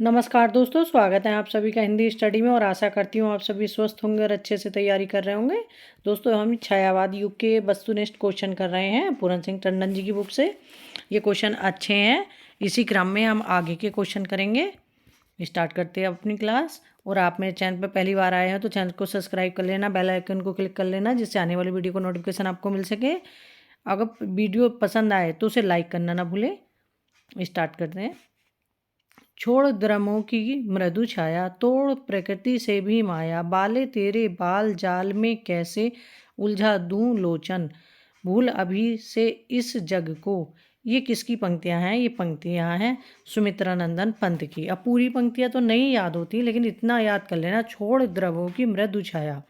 नमस्कार दोस्तों, स्वागत है आप सभी का हिंदी स्टडी में और आशा करती हूँ आप सभी स्वस्थ होंगे और अच्छे से तैयारी कर रहे होंगे। दोस्तों, हम छायावाद युग के वस्तुनिष्ठ क्वेश्चन कर रहे हैं पूरन सिंह टंडन जी की बुक से। ये क्वेश्चन अच्छे हैं, इसी क्रम में हम आगे के क्वेश्चन करेंगे। स्टार्ट करते हैं अपनी क्लास। और आप मेरे चैनल पर पहली बार आए हैं तो चैनल को सब्सक्राइब कर लेना, बेल आइकन को क्लिक कर लेना, जिससे आने वाली वीडियो को नोटिफिकेशन आपको मिल सके। अगर वीडियो पसंद आए तो उसे लाइक करना ना भूलें। स्टार्ट करते हैं। छोड़ द्रमों की मृदु छाया, तोड़ प्रकृति से भी माया, बाले तेरे बाल जाल में कैसे उलझा दूं लोचन, भूल अभी से इस जग को। ये किसकी पंक्तियां हैं? ये पंक्तियां हैं सुमित्रानंदन पंत की। अब पूरी पंक्तियां तो नहीं याद होती, लेकिन इतना याद कर लेना, छोड़ द्रवों की मृदु छाया।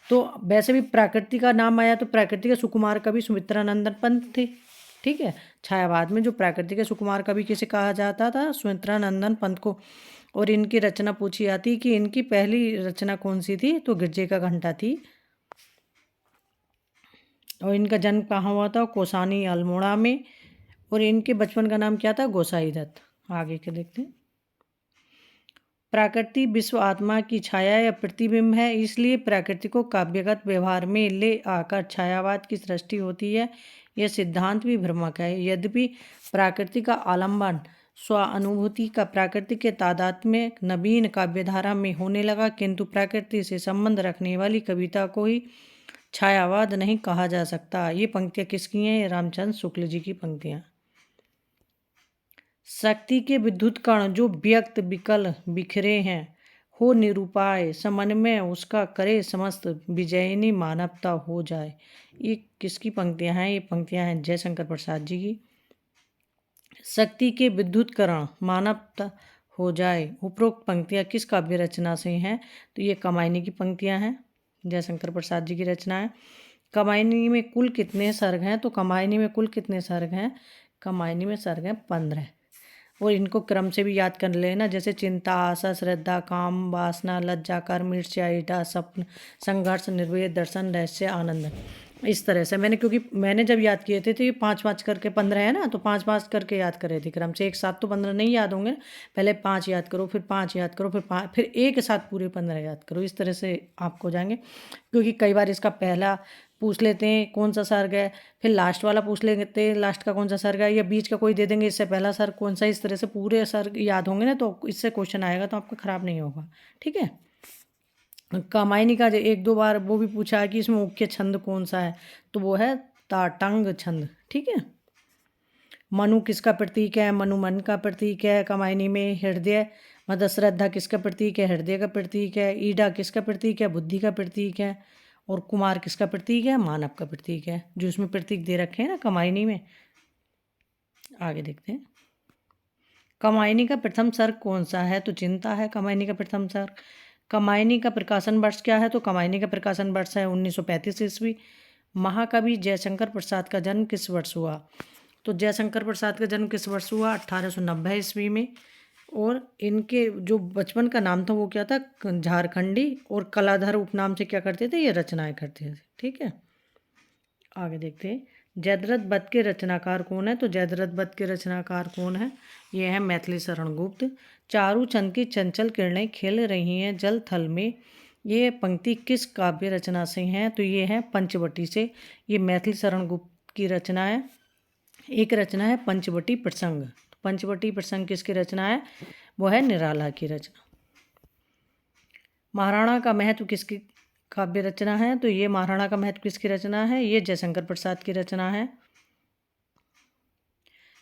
तो वैसे भी प्रकृति का नाम आया तो प्रकृति के सुकुमार कवि सुमित्रानंदन पंत थे। ठीक है, छायावाद में जो प्राकृतिक सुकुमार कवि किसे कहा जाता था? सुमित्रानंदन पंत को। और इनकी रचना पूछी जाती कि इनकी पहली रचना कौन सी थी? तो गिरजे का घंटा थी। और इनका जन्म कहाँ हुआ था? कोसानी अल्मोड़ा में। और इनके बचपन का नाम क्या था? गोसाई दत्त। आगे के देखते हैं। प्रकृति विश्व आत्मा की छाया या प्रतिबिंब है, इसलिए प्रकृति को काव्यगत व्यवहार में ले आकर छायावाद की सृष्टि होती है। यह सिद्धांत भी भ्रामक है। यद्यपि प्रकृति का आलंबन स्वानुभूति का प्रकृति के तादात्म्य नवीन काव्यधारा में होने लगा, किंतु प्रकृति से संबंध रखने वाली कविता को ही छायावाद नहीं कहा जा सकता। ये पंक्तियाँ किसकी हैं? रामचंद्र शुक्ल जी की पंक्तियाँ। शक्ति के विद्युत कण जो व्यक्त विकल बिखरे हैं, हो निरूपाय समन्वय उसका करे समस्त विजयिनी मानवता हो जाए। ये किसकी पंक्तियां हैं? ये पंक्तियां हैं जयशंकर प्रसाद जी की। शक्ति के विद्युत कण मानवता हो जाए, उपरोक्त पंक्तियां किस काव्य रचना से हैं? तो ये कमायनी की पंक्तियां हैं, जयशंकर प्रसाद जी की रचना है। कमायनी में कुल कितने सर्ग हैं? तो कमायनी में कुल कितने सर्ग हैं? कमायनी में सर्ग हैं 15। और इनको क्रम से भी याद कर लेना, जैसे चिंता, आशा, श्रद्धा, काम, वासना, लज्जा, कर्म, ईर्ष्या, ईटा, स्वप्न, संघर्ष, निर्वेद, दर्शन, रहस्य, आनंद। इस तरह से क्योंकि मैंने जब याद किए थे तो ये 5-5 करके 15 है ना, तो 5-5 करके याद करे थे क्रम से। एक साथ तो 15 नहीं याद होंगे, पहले 5 याद करो, फिर 5 याद करो, फिर 5, फिर एक साथ पूरे 15 याद करो। इस तरह से आपको जाएंगे, क्योंकि कई बार इसका पहला पूछ लेते हैं कौन सा सर्ग है, फिर लास्ट वाला पूछ लेते हैं लास्ट का कौन सा सर्ग है, या बीच का कोई दे देंगे इससे पहला सर्ग कौन सा। इस तरह से पूरे सर्ग याद होंगे ना, तो इससे क्वेश्चन आएगा तो आपका खराब नहीं होगा। ठीक है। कामायनी का 1-2 बार वो भी पूछा है कि इसमें मुख्य छंद कौन सा है, तो वो है ताटंग छंद। ठीक है। मनु किसका प्रतीक है? मनु मन का प्रतीक है। कमायनी में हृदय मतलब श्रद्धा किसका प्रतीक है? हृदय का प्रतीक है। ईडा किसका प्रतीक है? बुद्धि का प्रतीक है। और कुमार किसका प्रतीक है? मानव का प्रतीक है, जो इसमें प्रतीक दे रखे हैं ना कमायनी में। आगे देखते हैं। कमायनी का प्रथम सर्ग कौन सा है? तो चिंता है कमायनी का प्रथम सर्ग। कमायनी का प्रकाशन वर्ष क्या है? तो कमायनी का प्रकाशन वर्ष है 1935 ईस्वी। महाकवि जयशंकर प्रसाद का जन्म किस वर्ष हुआ? तो जयशंकर प्रसाद का जन्म किस वर्ष हुआ? 1890 ईस्वी में। और इनके जो बचपन का नाम था वो क्या था? झारखंडी। और कलाधर उपनाम से क्या करते थे? ये रचनाएं करते थे। ठीक है। आगे देखते हैं। जयद्रथ वध के रचनाकार कौन है? तो जयद्रथ वध के रचनाकार कौन है? ये है मैथिली शरण गुप्त। चारू चंद की चंचल किरणें खेल रही हैं जल थल में, ये पंक्ति किस काव्य रचना से हैं? तो ये है पंचवटी से। ये मैथिली शरण गुप्त की रचना है। एक रचना है पंचवटी प्रसंग। पंचवटी प्रसंग किसकी रचना है? वो है निराला की रचना। महाराणा का महत्व किसकी काव्य रचना है? तो ये महाराणा का महत्व किसकी रचना है? ये जयशंकर प्रसाद की रचना है।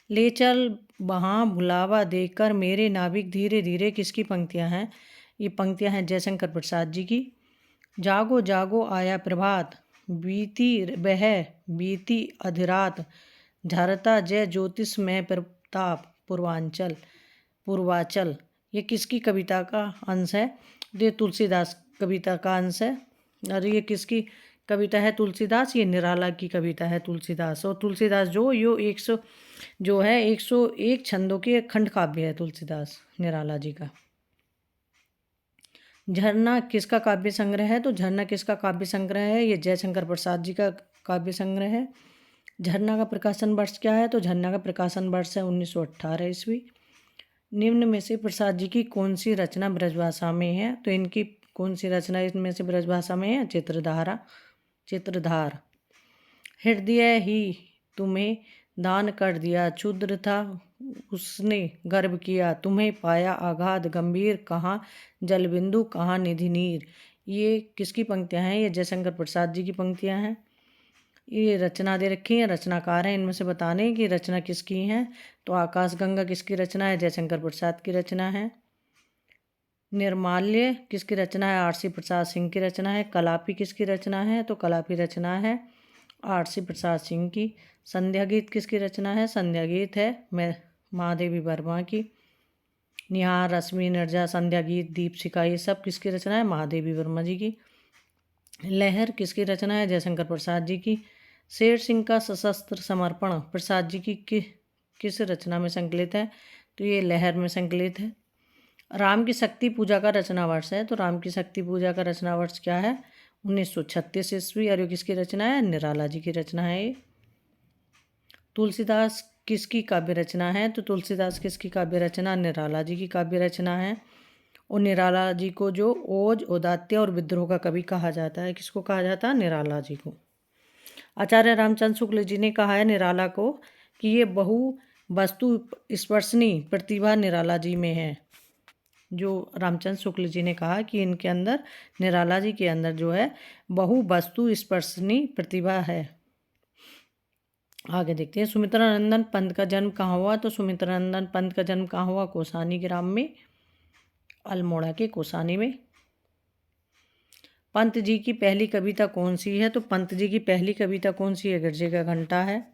ले चल वहाँ भुलावा देकर मेरे नाविक धीरे धीरे किसकी पंक्तियाँ हैं? ये पंक्तियाँ हैं जयशंकर प्रसाद जी की। जागो जागो आया प्रभात, बीती अधिरात, झरता जय ज्योतिषमय प्रताप पूर्वांचल पूर्वाचल। ये किसकी कविता का अंश है? ये तुलसीदास कविता का अंश है। और ये किसकी कविता है? तुलसीदास। ये निराला की कविता है तुलसीदास। और तुलसीदास जो 101 छंदों के खंड काव्य है तुलसीदास निराला जी का। झरना किसका काव्य संग्रह है? तो झरना किसका काव्य संग्रह है? ये जयशंकर प्रसाद जी का काव्य संग्रह है। झरना का प्रकाशन वर्ष क्या है? तो झरना का प्रकाशन वर्ष है 1918 ईस्वी। निम्न में से प्रसाद जी की कौन सी रचना ब्रजभाषा में है? तो इनकी कौन सी रचना इनमें से ब्रजभाषा में है? चित्रधार। हृदय ही तुम्हें दान कर दिया, क्षुद्र था उसने गर्व किया, तुम्हें पाया अगाध गंभीर, कहाँ जलबिंदु कहाँ निधि नीर। ये किसकी पंक्तियाँ हैं? ये जयशंकर प्रसाद जी की पंक्तियाँ हैं। ये रचना दे रखी है, रचनाकार हैं, इनमें से बताने कि रचना किसकी है। तो आकाशगंगा किसकी रचना है? जयशंकर प्रसाद की रचना है। निर्माल्य किसकी रचना है? आरसी प्रसाद सिंह की रचना है। कलापी किसकी रचना है? तो कलापी रचना है आरसी प्रसाद सिंह की। संध्या गीत किसकी रचना है? संध्या गीत है महादेवी वर्मा की। निहार, रश्मि, निर्जा, संध्या गीत, दीपशिखा, ये सब किसकी रचना है? महादेवी वर्मा जी की। लहर किसकी रचना है? जयशंकर प्रसाद जी की। शेर सिंह का सशस्त्र समर्पण प्रसाद जी की किस रचना में संकलित है? तो ये लहर में संकलित है। राम की शक्ति पूजा का रचना वर्ष है, तो राम की शक्ति पूजा का रचना वर्ष क्या है? 1936 ईस्वी। और ये किसकी रचना है? निराला जी की रचना है ये। तुलसीदास किसकी काव्य रचना है? तो तुलसीदास किसकी काव्य रचना? निराला जी की काव्य रचना है। और निराला जी को जो ओज, औदात्य और विद्रोह का कवि कहा जाता है, किसको कहा जाता है? निराला जी को। आचार्य रामचंद्र शुक्ल जी ने कहा है निराला को कि ये बहु वस्तु स्पर्शनी प्रतिभा निराला जी में है। जो रामचंद्र शुक्ल जी ने कहा कि इनके अंदर, निराला जी के अंदर जो है बहु वस्तु स्पर्शनी प्रतिभा है। आगे देखते हैं, सुमित्रानंदन पंत का जन्म कहाँ हुआ? तो सुमित्रानंदन पंत का जन्म कहाँ हुआ? कोसानी ग्राम में, अल्मोड़ा के कोसानी में। पंत जी की पहली कविता कौन सी है? तो पंत जी की पहली कविता कौन सी है? गिरजे का घंटा है।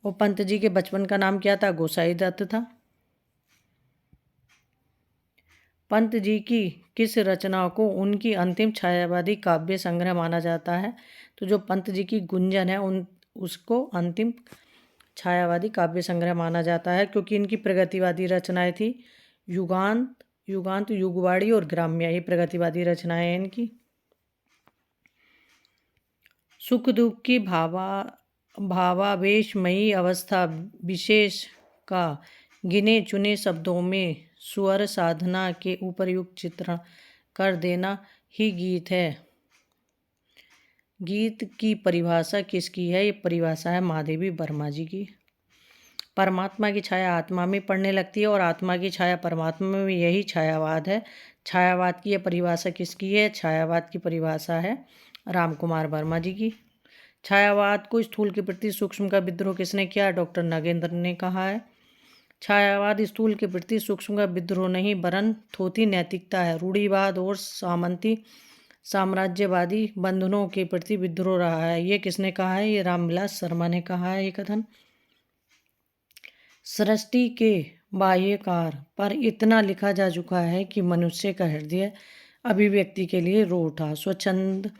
और पंत जी के बचपन का नाम क्या था? गोसाई दत्त था। पंत जी की किस रचना को उनकी अंतिम छायावादी काव्य संग्रह माना जाता है? तो जो पंत जी की गुंजन है उसको अंतिम छायावादी काव्य संग्रह माना जाता है, क्योंकि इनकी प्रगतिवादी रचनाएं थी। युगांत, युगवाड़ी और ग्राम्य, ये प्रगतिवादी रचनाएं हैं इनकी। सुख दुख की भावावेशमयी अवस्था विशेष का गिने चुने शब्दों में स्वर साधना के उपयुक्त चित्रण कर देना ही गीत है। गीत की परिभाषा किसकी है? ये परिभाषा है महादेवी वर्मा जी की। परमात्मा की छाया आत्मा में पड़ने लगती है और आत्मा की छाया परमात्मा में, यही छायावाद है। छायावाद की यह परिभाषा किसकी है? छायावाद की परिभाषा है राम कुमार वर्मा जी की। छायावाद को स्थूल के प्रति सूक्ष्म का विद्रोह किसने किया? डॉक्टर नागेंद्र ने कहा है। छायावाद स्थूल के प्रति सूक्ष्म का विद्रोह नहीं, वरन थोथी नैतिकता है। रूढ़िवाद और सामंती साम्राज्यवादी बंधनों के प्रति विद्रोह रहा है। ये किसने कहा है? ये रामविलास शर्मा ने कहा है ये कथन। सृष्टि के बाह्यकार पर इतना लिखा जा चुका है कि मनुष्य का हृदय अभिव्यक्ति के लिए रो उठा। स्वच्छंद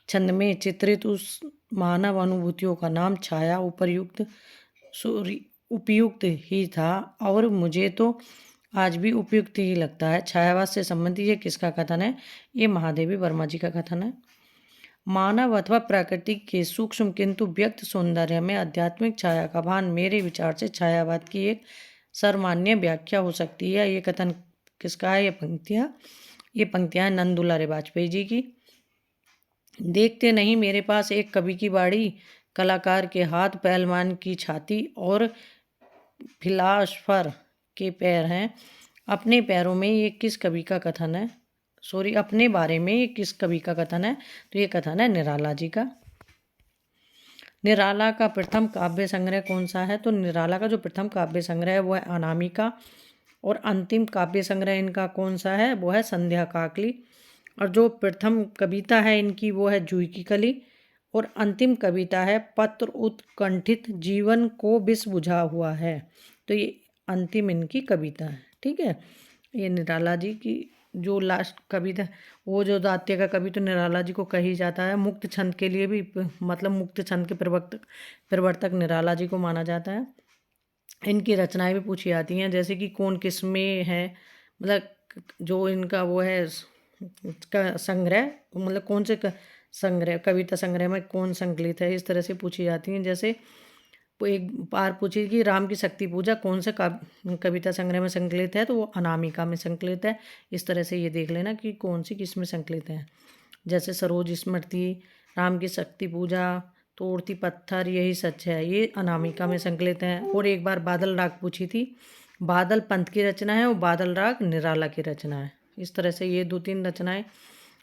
छंद में चित्रित उस मानव अनुभूतियों का नाम छाया उपयुक्त ही था, और मुझे तो आज भी उपयुक्त ही लगता है। छायावाद से संबंधित ये किसका कथन है? ये महादेवी वर्मा जी का कथन है। मानव अथवा प्रकृति के सूक्ष्म किंतु व्यक्त सौंदर्य में आध्यात्मिक छाया का भान मेरे विचार से छायावाद की एक सर्वमान्य व्याख्या हो सकती है। ये कथन किसका है? ये पंक्तियां नंदुलारे वाजपेयी जी की। देखते नहीं मेरे पास एक कवि की बाड़ी, कलाकार के हाथ, पहलवान की छाती और फिलासफर के पैर हैं। अपने पैरों में ये किस कवि का कथन है? अपने बारे में ये किस कवि का कथन है? तो ये कथन है निराला जी का। निराला का प्रथम काव्य संग्रह कौन सा है? तो निराला का जो प्रथम काव्य संग्रह है वो है अनामिका, और अंतिम काव्य संग्रह इनका कौन सा है? वो है संध्या काकली। और जो प्रथम कविता है इनकी वो है जूही की कली, और अंतिम कविता है पत्र उत्कंठित जीवन को विष बुझा हुआ है। तो ये अंतिम इनकी कविता है। ठीक है, ये निराला जी की जो लास्ट कविता, वो जो दात्य का कवि तो निराला जी को कही जाता है। मुक्त छंद के लिए भी, मतलब मुक्त छंद के प्रवर्तक निराला जी को माना जाता है। इनकी रचनाएं भी पूछी जाती हैं, जैसे कि कौन किस में है, मतलब जो इनका वो है का संग्रह, मतलब कौन से संग्रह, कविता संग्रह में कौन संकलित है, इस तरह से पूछी जाती हैं। जैसे एक बार पूछी कि राम की शक्ति पूजा कौन से कविता संग्रह में संकलित है, तो वो अनामिका में संकलित है। इस तरह से ये देख लेना कि कौन सी किस में संकलित है। जैसे सरोज स्मृति, राम की शक्ति पूजा, तोड़ती पत्थर, यही सच है, ये अनामिका में संकलित हैं। और एक बार बादल राग पूछी थी, बादल पंत की रचना है और बादल राग निराला की रचना है। इस तरह से ये 2-3 रचनाएं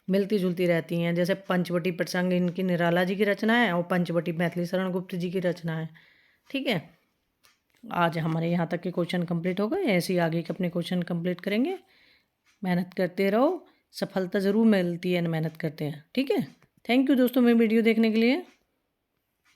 मिलती जुलती रहती हैं। जैसे पंचवटी प्रसंग इनकी निराला जी की रचना है और पंचवटी मैथिली शरण गुप्त जी की रचना है। ठीक है, आज हमारे यहाँ तक के क्वेश्चन कंप्लीट हो गए। ऐसे ही आगे के अपने क्वेश्चन कंप्लीट करेंगे। मेहनत करते रहो, सफलता ज़रूर मिलती है, मेहनत करते हैं। ठीक है, थैंक यू दोस्तों मेरी वीडियो देखने के लिए।